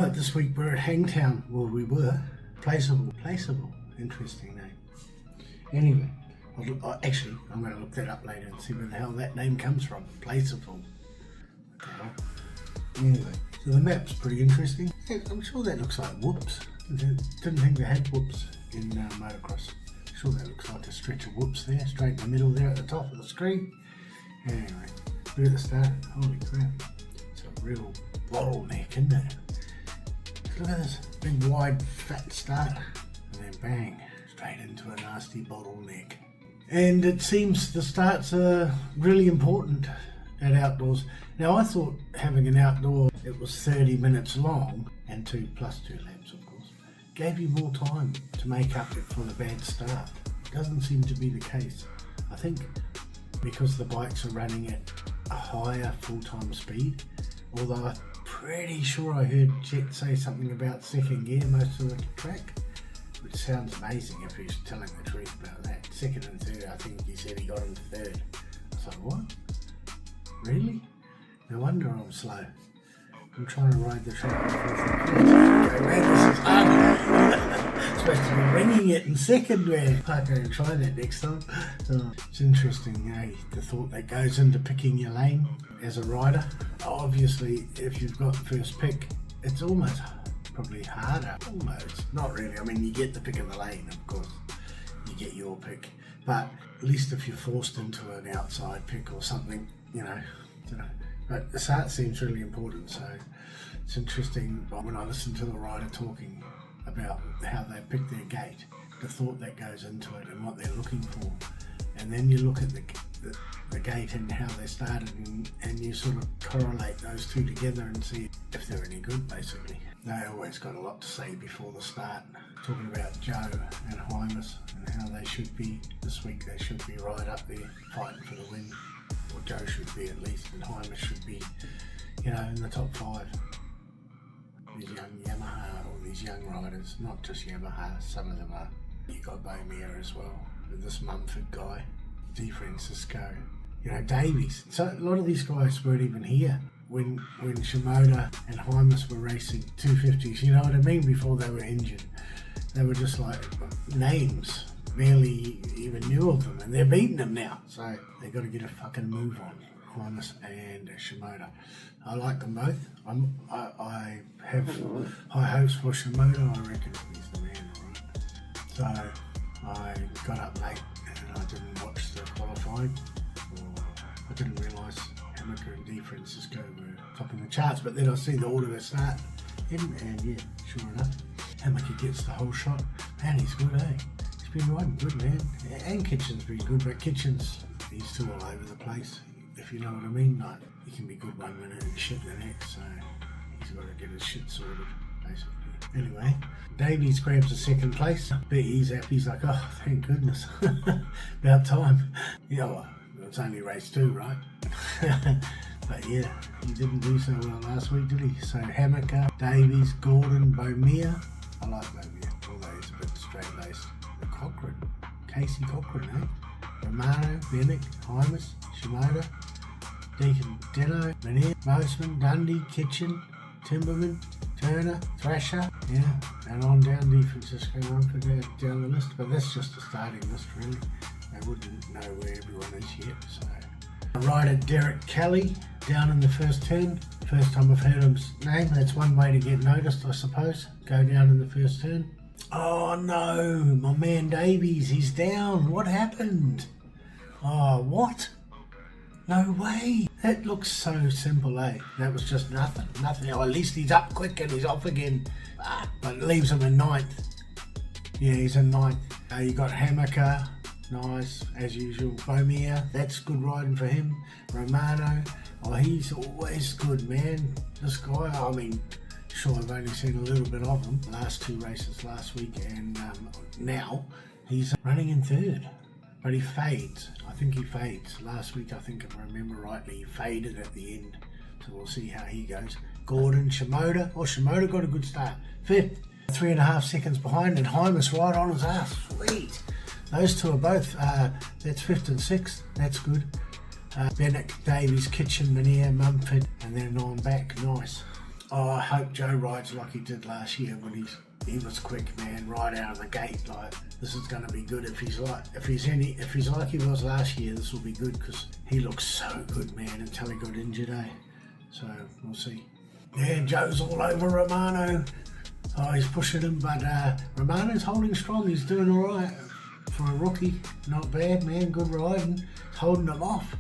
Right, this week we're at Hangtown. Well, we were. Placeable. Interesting name. Anyway, I'm going to look that up later and see where the hell that name comes from. Placeable. Okay. Anyway, so the map's pretty interesting. I'm sure that looks like whoops. Didn't think they had whoops in motocross. Sure that looks like a stretch of whoops there, straight in the middle there at the top of the screen. Anyway, look at the start. Holy crap. It's a real bottleneck, isn't it? Look at this big wide fat start and then bang, straight into a nasty bottleneck. And it seems the starts are really important at outdoors. Now I thought having an outdoor, it was 30 minutes long and 2 laps of course, gave you more time to make up for the bad start. Doesn't seem to be the case. I think because the bikes are running at a higher full-time speed, although I'm pretty sure I heard Jet say something about second gear most of the track, which sounds amazing if he's telling the truth about that. Second and third, I think he said he got him third. I was like, what? Really? No wonder I'm slow. I'm trying to ride the track. Okay, man, this is hard. Supposed to be ringing it in second, man. I'm going to try that next time. It's interesting, the thought that goes into picking your lane as a rider. Obviously, if you've got first pick, it's almost probably harder. Almost. Not really. I mean, you get the pick of the lane, of course. You get your pick. But at least if you're forced into an outside pick or something, you know. But the start seems really important, so it's interesting when I listen to the rider talking about how they pick their gate, the thought that goes into it and what they're looking for. And then you look at the gate and how they started and you sort of correlate those two together and see if they're any good, basically. They always got a lot to say before the start, talking about Joe and Hymas and how they should be, this week they should be right up there fighting for the win. Or Joe should be at least, and Hymas should be, in the top 5. These young Yamaha, or these young riders, not just Yamaha, some of them are. You got Bomir as well, with this Mumford guy, Di Francisco, Davies. So a lot of these guys weren't even here when Shimoda and Hymas were racing 250s, you know what I mean, before they were injured. They were just like names. Barely even knew of them, and they're beating them now, so they got to get a fucking move on, Hymas and Shimoda. I like them both. I have high hopes for Shimoda. I reckon he's the man, right? So I got up late and I didn't watch the qualifying. I didn't realise Hammaker and Di Francisco were topping the charts, but then I see the order they start in, and yeah, sure enough, Hammaker gets the whole shot. Man, he's good, eh? Been riding good, man. And Kitchen's been good, but Kitchen's, he's still all over the place, if you know what I mean. Like, he can be good one minute and shit the next, so he's got to get his shit sorted, basically. Anyway, Davies grabs a second place. Bet he's happy. He's like, oh, thank goodness. About time. Yeah, well, it's only race 2, right? But yeah, he didn't do so well last week, did he? So Hammaker, Davies, Gordon, Bomir. I like Bomir, although he's a bit straight-laced. Cochran, Casey Cochran, Romano, Bennett, Hymas, Shimoda, Deacon Deno, Manier, Mosman, Dundee, Kitchen, Timberman, Turner, Thrasher, and on down Di Francisco, Mumford down the list. But that's just a starting list, really. They wouldn't know where everyone is yet. So, rider Derek Kelly down in the first turn. First time I've heard his name. That's one way to get noticed, I suppose. Go down in the first turn. Oh no, my man Davies, he's down. What happened? Oh, what? No way. That looks so simple, eh? That was just nothing. Oh, at least he's up quick and he's off again. But it leaves him in 9th. Yeah, he's in 9th. You got Hammaker, nice, as usual. Bomir, that's good riding for him. Romano, he's always good, man. This guy, I mean, sure, I've only seen a little bit of him. Last 2 races last week, and now he's running in 3rd. But he fades. I think he fades. Last week, I think if I remember rightly, he faded at the end. So we'll see how he goes. Gordon, Shimoda. Oh, Shimoda got a good start. 5th, 3.5 seconds behind, and Hymas right on his ass. Sweet. Those two are both, that's 5th and 6th. That's good. Bennett, Davies, Kitchen, Manier, Mumford, and then on back. Nice. Oh, I hope Joe rides like he did last year when he was quick, man, right out of the gate. Like, this is going to be good. If he's like he was last year, this will be good because he looks so good, man, until he got injured, eh? So we'll see. Yeah, Joe's all over Romano. Oh, he's pushing him, but Romano's holding strong. He's doing all right for a rookie. Not bad, man. Good riding. Holding him off.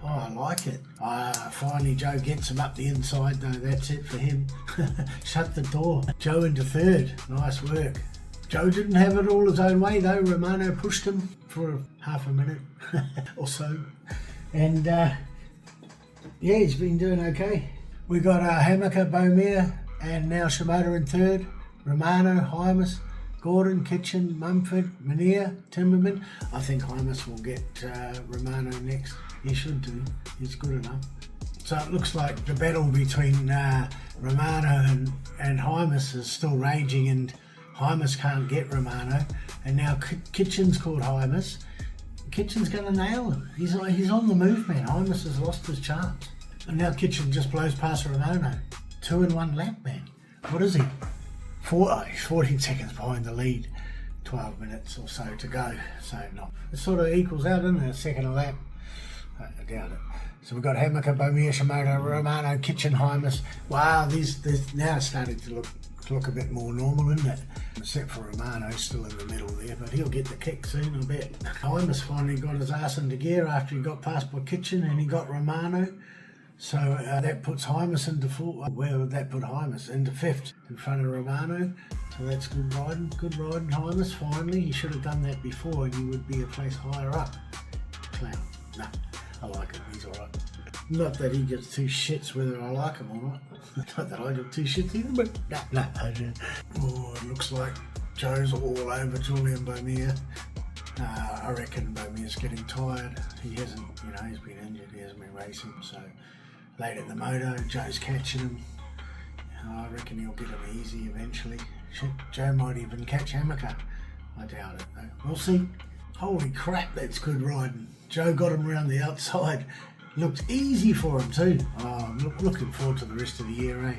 Oh, I like it. Finally, Joe gets him up the inside, though. That's it for him. Shut the door. Joe into third. Nice work. Joe didn't have it all his own way, though. Romano pushed him for half a minute or so. And, yeah, he's been doing okay. We got Hammaker, Beaumere, and now Shimoda in third. Romano, Hymas, Gordon, Kitchen, Mumford, Mania, Timmerman. I think Hymas will get Romano next. He should do. He's good enough. So it looks like the battle between Romano and Hymas is still raging, and Hymas can't get Romano. And now Kitchen's called Hymas. Kitchen's going to nail him. He's on the move, man. Hymas has lost his chance. And now Kitchen just blows past Romano. 2 in 1 lap, man. What is he? He's 14 seconds behind the lead. 12 minutes or so to go. So no, it sort of equals out, doesn't it? A second a lap. I doubt it. So we've got Hammaker, Beaumere, Shimoda, Romano, Kitchen, Hymas. Wow, these now starting to look a bit more normal, isn't it? Except for Romano, still in the middle there, but he'll get the kick soon, I bet. Hymas finally got his ass into gear after he got past by Kitchen and he got Romano. So that puts Hymas into fourth. Where would that put Hymas? Into fifth in front of Romano. So that's good riding. Good riding, Hymas. Finally, he should have done that before and he would be a place higher up. Clown. Nah, I like him. He's alright. Not that he gives two shits whether I like him or not. Not that I give two shits either, but no. Oh, it looks like Joe's all over Julian Beaumere. I reckon Beaumere's getting tired. He hasn't, he's been injured. He hasn't been racing, so late at the Moto, Joe's catching him. I reckon he'll get him easy eventually. Shit, Joe might even catch Hammaker. I doubt it though. We'll see. Holy crap, that's good riding. Joe got him around the outside. Looked easy for him too. Oh, I'm looking forward to the rest of the year, eh?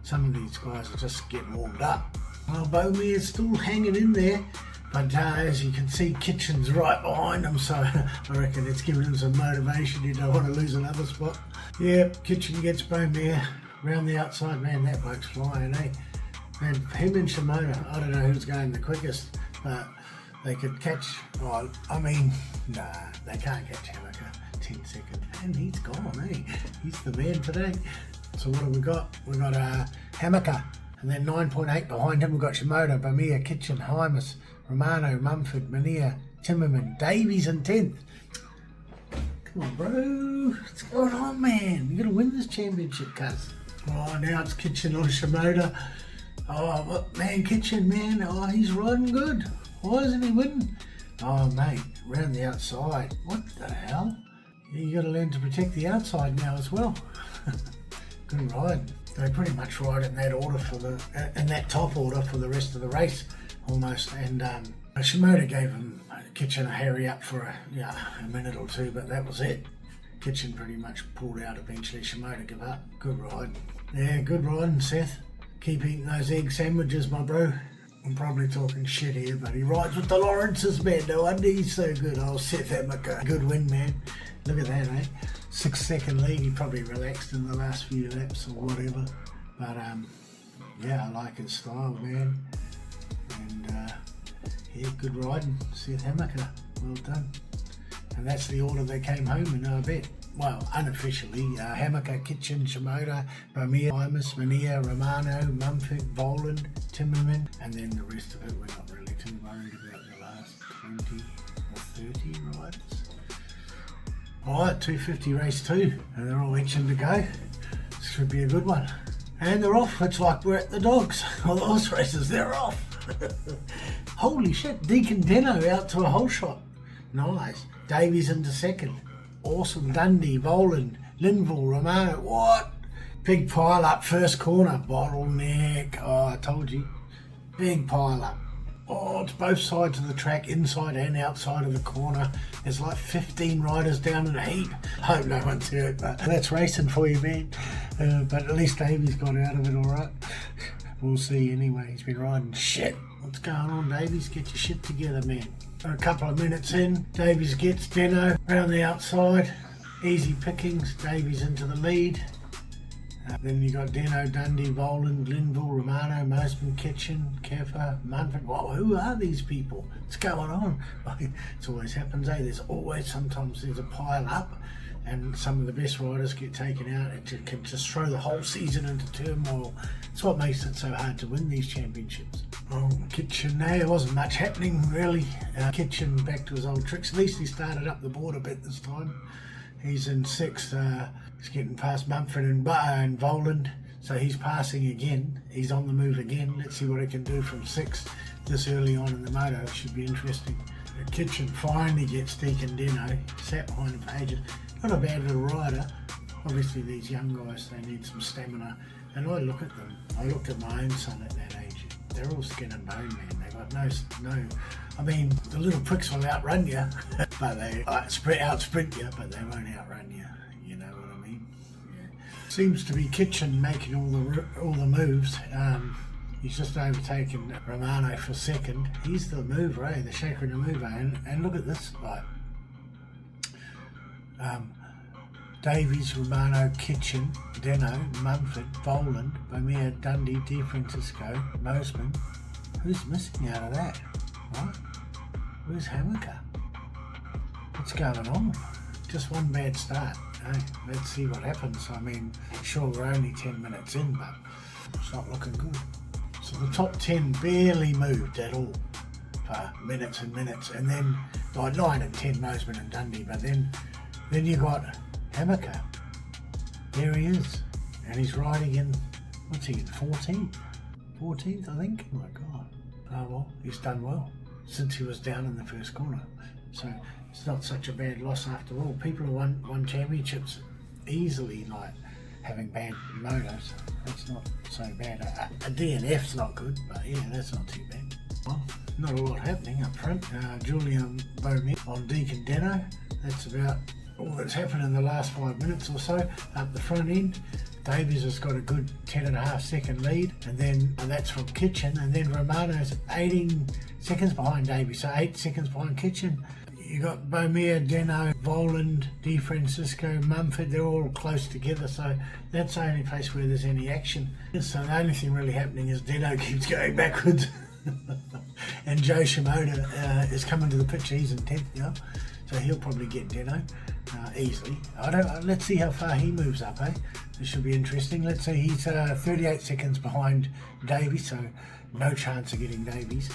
Some of these guys are just getting warmed up. Oh, Beaumere's still hanging in there. But as you can see, Kitchen's right behind him, so I reckon it's giving him some motivation. You don't want to lose another spot. Yeah, Kitchen gets Beaumere round the outside. Man, that bloke's flying, eh? And him and Shimoda, I don't know who's going the quickest, but they could catch. Oh, I mean, nah, they can't catch Hammaker. 10 seconds. And he's gone, eh? He's the man today. So what have we got? We've got Hammaker, and then 9.8 behind him. We've got Shimoda, Beaumere, Kitchen, Hymas, Romano, Mumford, Mania, Timmerman, Davies in 10th. Come on, bro. What's going on, man? You're going to win this championship, cuz. Oh, now it's Kitchen on Shimoda. Oh, man, Kitchen, man. Oh, he's riding good. Why isn't he winning? Oh, mate, round the outside. What the hell? You got to learn to protect the outside now as well. Good ride. They pretty much ride in that order in that top order for the rest of the race. Almost, and Shimoda gave him Kitchen a hurry up for a minute or two, but that was it. Kitchen pretty much pulled out eventually. Shimoda gave up. Good ride. Yeah, good riding, Seth. Keep eating those egg sandwiches, my bro. I'm probably talking shit here, but he rides with the Lawrences, man. No wonder he's so good. Oh, Seth Hammaker. Good win, man. Look at that, eh? 6 second lead. He probably relaxed in the last few laps or whatever. But, yeah, I like his style, man. And yeah, good riding, Seth Hammaker. Well done. And that's the order they came home in, I bet. Well, unofficially, Hammaker, Kitchen, Shimoda, Beaumere, Hymas, Mania, Romano, Mumford, Voland, Timmerman, and then the rest of it we're not really too worried about the last 20 or 30 riders. Alright, 250 race 2, and they're all itching to go. This should be a good one. And they're off. It's like we're at the dogs. All those races, they're off. Holy shit, Deacon Deno out to a whole shot. Nice. Davies into second. Awesome. Dundee, Voland, Linville, Romano. What? Big pile up first corner. Bottleneck. Oh, I told you. Big pile up. Oh, it's both sides of the track, inside and outside of the corner. There's like 15 riders down in a heap. I hope no one's hurt, but that's racing for you, man. But at least Davies got out of it all right. We'll see anyway. He's been riding shit. What's going on, Davies? Get your shit together, man. A couple of minutes in, Davies gets Deno around the outside. Easy pickings. Davies into the lead. Then you got Deno, Dundee, Voland, Glenville, Romano, Mosman, Kitchen, Keffer, Munford. Wow, who are these people? What's going on? It always happens, eh? Sometimes there's a pile up and some of the best riders get taken out. It can just throw the whole season into turmoil. It's what makes it so hard to win these championships. Kitchen, there wasn't much happening really. Kitchen back to his old tricks. At least he started up the board a bit this time. He's in 6th. He's getting past Mumford and Voland, so he's passing again. He's on the move again. Let's see what he can do from 6th this early on in the moto. It should be interesting. The Kitchen finally gets Deacon Deno, sat behind him for ages. Not a bad little rider. Obviously these young guys, they need some stamina. And I look at them. I looked at my own son at that age. They're all skin and bone, man. They've got no. I mean, the little pricks will outrun you, but they out-sprint you, but they won't outrun you. You know what I mean? Yeah. Seems to be Kitchen making all the moves. He's just overtaken Romano for 2nd. He's the mover, eh? The shaker and the mover. And look at this, like Davies, Romano, Kitchen, Deno, Mumford, Voland, Bomir, Dundee, De Francisco, Mosman. Who's missing out of that? What? Where's Hammaker? What's going on? Just one bad start. Hey, let's see what happens. I mean, sure, we're only 10 minutes in, but it's not looking good. So the top 10 barely moved at all for minutes and minutes, and then like 9 and 10 Mosman and Dundee, but then you got Hammaker. There he is, and he's riding in, what's he in, 14th? 14th, I think. Oh my God. Oh well, he's done well since he was down in the first corner. So it's not such a bad loss after all. People who won championships easily, like having bad motos, that's not so bad. A DNF's not good, but yeah, that's not too bad. Well, not a lot happening up front. Julian Bomir on Deacon Deno. That's about all that's happened in the last 5 minutes or so. Up the front end, Davies has got a good 10.5 second lead, and that's from Kitchen, and then Romano's 18 seconds behind Davies, so 8 seconds behind Kitchen. You got Bomir, Deno, Voland, De Francisco, Mumford, they're all close together, so that's the only place where there's any action. So the only thing really happening is Deno keeps going backwards. And Joe Shimoda is coming to the picture. He's in 10th now, so he'll probably get Deno easily. Let's see how far he moves up, eh? This should be interesting. Let's say he's 38 seconds behind Davies, so no chance of getting Davies.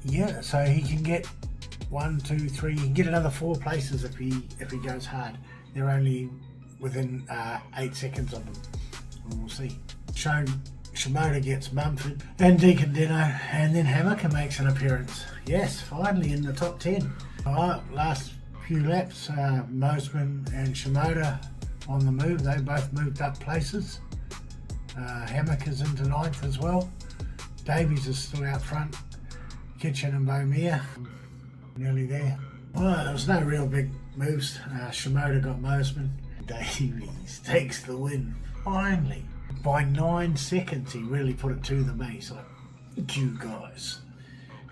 Yeah, so he can get 1, 2, 3. He can get another 4 places if he goes hard. They're only within 8 seconds of him. We'll see. Shimoda gets Mumford and Deacon Deno, and then Hammaker makes an appearance. Yes, finally in the top 10. Alright, last few laps, Mosman and Shimoda on the move. They both moved up places. Hammaker's into 9th as well. Davies is still out front. Kitchen and Bomir nearly there. Well, there was no real big moves. Shimoda got Mosman. Davies takes the win finally. By 9 seconds, he really put it to them, eh? So, you guys.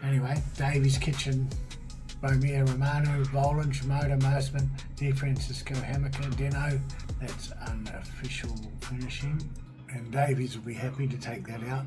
Anyway, Davies, Kitchen, Bomir, Romano, Voland, Shimoda, Mosman, De Francisco, Hammaker, Deno. That's unofficial finishing. And Davies will be happy to take that out.